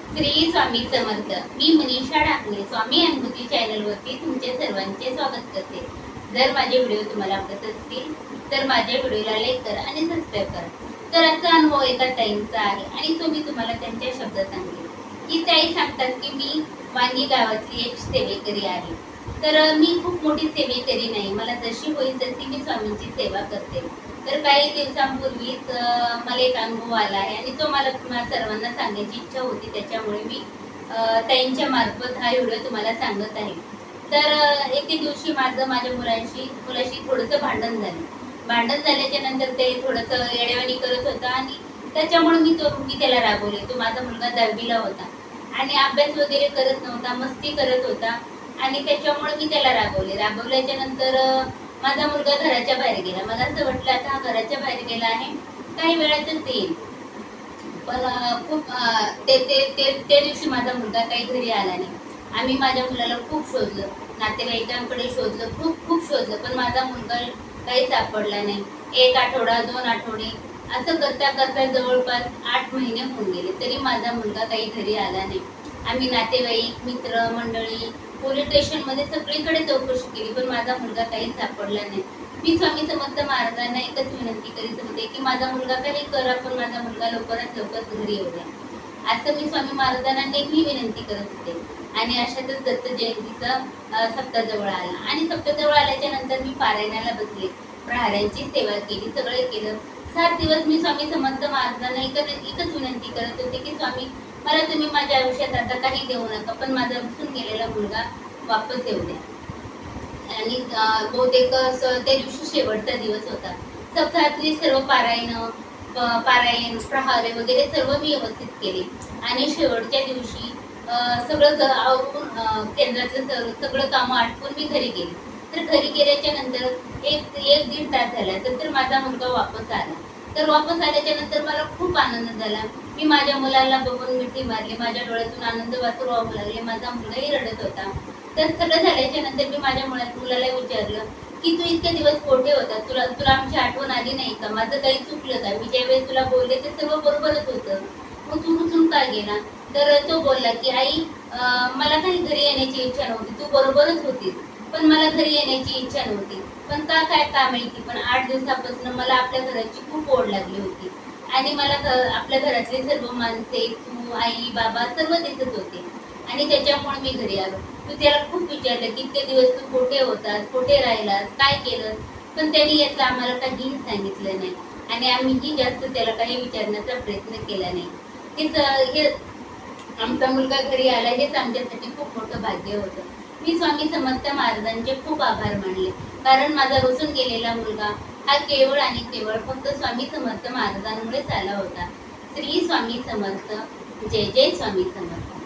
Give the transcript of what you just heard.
श्री स्वामी समर्थ। मी मनीषा डाकणे स्वामी अनुभूती चॅनल वरती तुमचे सर्वांचे स्वागत करते। जर माझे व्हिडिओ तुम्हाला आवडत असतील तर माझ्या व्हिडिओला लाईक करा आणि सबस्क्राइब करा। तर आजचा अनुभव एका ताईंचा आहे आणि तो मी तुम्हाला त्यांच्या शब्दात सांगते की ताई सांगतात की मी वांगी गावातली एक सेवेकरी आहे। तर मी खूप मोठी सेवेकरी नाही, मला जशी होईल तशी मी स्वामींची सेवा करते। तर काही दिवसांपूर्वीच मला एक अनुभव आला आहे आणि तो मला तुम्हाला सर्वांना सांगायची इच्छा होती, त्याच्यामुळे मी ताईंच्या मार्फत हा व्हिडिओ तुम्हाला सांगत आहे। तर एके दिवशी माझ्या मुलाशी थोडंसं भांडण झाल्याच्या नंतर ते थोडंसं येडेवाणी करत होता आणि त्याच्यामुळे मी त्याला रागवले। तो माझा मुलगा 10वीला होता आणि अभ्यास वगैरे करत नव्हता, मस्ती करत होता आणि त्याच्यामुळे मी त्याला रागवल्याच्या नंतर माझा मुलगा घराच्या बाहेर गेला। मला असं वाटलं आता हा घराच्या बाहेर गेला आहे, काही वेळातच येईल। पण खूप त्या दिवशी माझा मुलगा काही घरी आला नाही। आम्ही माझ्या मुलाला खूप शोधलं, नातेवाईकांकडे शोधलं, खूप शोधलं, पण माझा मुलगा काही सापडला नाही। 1 आठवडा 2 आठवडे असं करता करता जवळपास 8 महिने होऊन गेले, तरी माझा मुलगा काही घरी आला नाही। आम्ही नातेवाईक, मित्र मंडळी, पोलीस स्टेशन मध्ये सगळीकडे चौकशी केली, पण माझा मुलगा काही सापडला नाही। मी स्वामी समर्थ महाराजांना एकच विनंती करीत होते की माझा मुलगा काही करा, पण माझा मुलगा लवकरात लवकर घरी येऊ द्या, असं मी स्वामी महाराजांना नेहमी विनंती करत होते। आणि अशातच दत्त जयंतीचा सप्ताह जवळ आला आणि सप्ताह जवळ आल्याच्या नंतर मी पारायणाला बसले, प्रहारांची सेवा केली, सगळे केलं। 7 दिवस मी स्वामी समर्थ महाराजांना एकच विनंती करत होते की स्वामी मला तुम्ही माझ्या आयुष्यात आता काही देऊ नका, पण माझा रुसून गेलेला मुलगा वापस येऊ द्या। आणि बहुतेक त्या दिवशी शेवटचा दिवस होता। सप्ताहातली सर्व पारायण प्रहारे वगैरे सर्व मी व्यवस्थित केले आणि शेवटच्या दिवशी सगळं आवरून केंद्राचं सगळं कामं आटपून मी घरी गेले। तर घरी गेल्याच्या नंतर एक दीड तास झाला तर माझा मुलगा वापस आला। तर वापस आल्याच्या नंतर मला खूप आनंद झाला। मी माझ्या मुलाला बघून मिठी मारली, माझ्या डोळ्यातून आनंद वाचू वाहू लागले, माझा मुलगाही रडत होता। तर सगळं झाल्याच्या नंतर मी माझ्या मुलाला विचारलं की तू इतके दिवस कुठे होता, तुला आमची आठवण आली नाही का, माझं काही चुकलं का, मी ज्यावेळेस तुला बोलले ते सर्व बरोबरच होतं, मग तू रुसून का गेला? तर तो बोलला की आई मला काही घरी येण्याची इच्छा नव्हती, तू बरोबरच होती, पण मला घरी येण्याची इच्छा नव्हती, पण का माहिती, पण 8 दिवसापासून मला आपल्या घराची खूप ओढ लागली होती आणि मला आपल्या घरातले सर्व माणसे, तू, आई, बाबा सर्व दिसत होते आणि त्याच्यामुळे मी घरी आलो। तू त्याला खूप विचारलं की इतके दिवस तू कुठे होतास, कुठे राहिलास, काय केलं, पण त्यांनी यातलं आम्हाला काहीही सांगितलं नाही आणि आम्हीही जास्त त्याला काही विचारण्याचा प्रयत्न केला नाही। हे आमचा मुलगा घरी आला हेच आमच्यासाठी खूप मोठं भाग्य होतं। मी स्वामी समर्थ महाराजांचे खूप आभार मानले, कारण माझा रुसून गेलेला मुलगा हा केवळ आणि केवळ फक्त स्वामी समर्थ महाराजांमुळेच आला होता। श्री स्वामी समर्थ। जय जय स्वामी समर्थ।